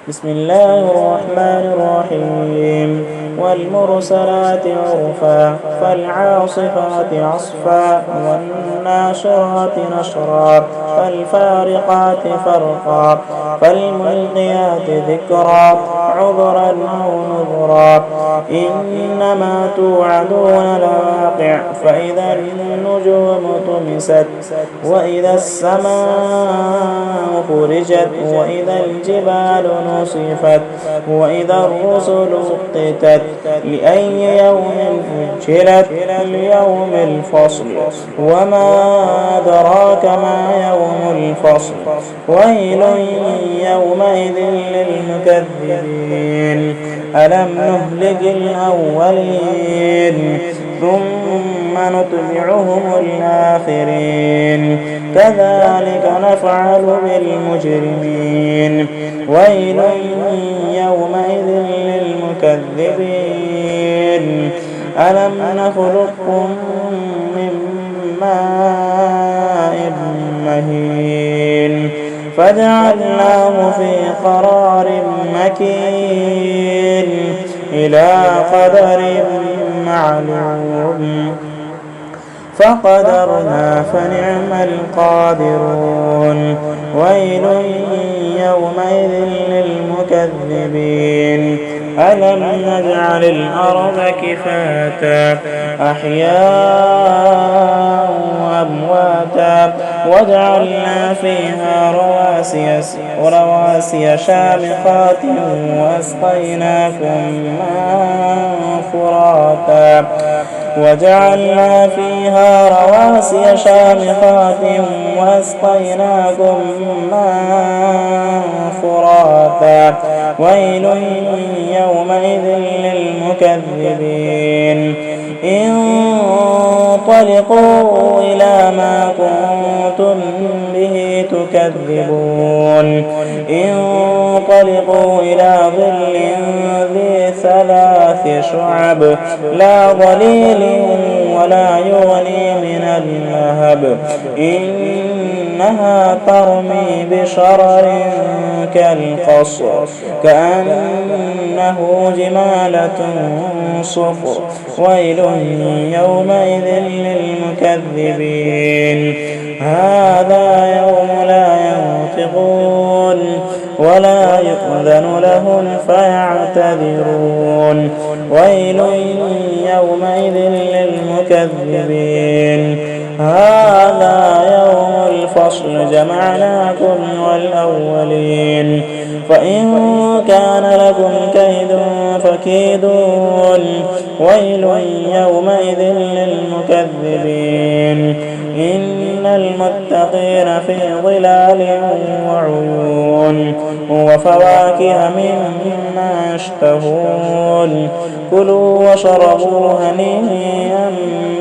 بسم الله الرحمن الرحيم والمرسلات عرفا فالعاصفات عصفا والناشرات نشرا فالفارقات فرقا فالملقيات ذكرا عذرا أو نذرا إنما توعدون لواقع فإذا النجوم طمست وإذا السماء فرجت وإذا الجبال نصفت وإذا الرسل اقتتت لأي يوم أجلت ليوم الفصل وما أدراك ما يوم الفصل ويل يومئذ للمكذبين ألم نهلك الأولين ثم نتبعهم الآخرين كذلك نفعل بالمجرمين ويل يومئذ للمكذبين ألم نخلقكم من ماء مهين فجعلناه في قرار مكين إلى قدر معلوم فقدرنا فنعم القادرون ويل يومئذ للمكذبين ألم نجعل الأرض كفاتا أحياء وأمواتا وجعلنا فيها رواسي شامخات وأسقيناكم ماء فراتا وجعلنا فيها رواسي شامخات وأسقيناكم ماء فراتا ويل يومئذ للمكذبين انطلقوا إلى ما كنتم به تكذبون انطلقوا إلى ظل ذي 3 شعب لا ظليل ولا يغني من اللهب إنها ترمي بشرر كالقصر كأنه جمالة صفر ويل يومئذ للمكذبين هذا يوم لا ينطقون ولا يؤذن لهم فيعتذرون ويل يومئذ للمكذبين هذا يوم الفصل جمعناكم والأولين فإن كان لكم كيد فكيدون ويل يومئذ للمكذبين إن المتقين في ظلال وعيون وفواكه مما يشتهون كلوا واشربوا هنيئا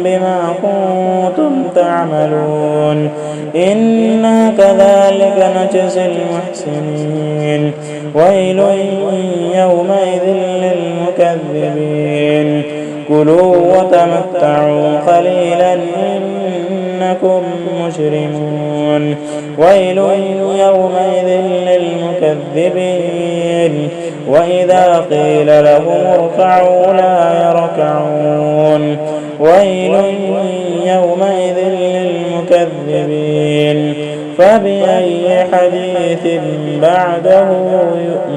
بما كنتم تعملون إنا كذلك نجزي المحسنين ويل يومئذ للمكذبين كلوا وتمتعوا قليلا إنكم مجرمون ويل يومئذ للمكذبين وإذا قيل لهم اركعوا لا يركعون ويل يومئذ للمكذبين فبأي حديث بعده يؤمنون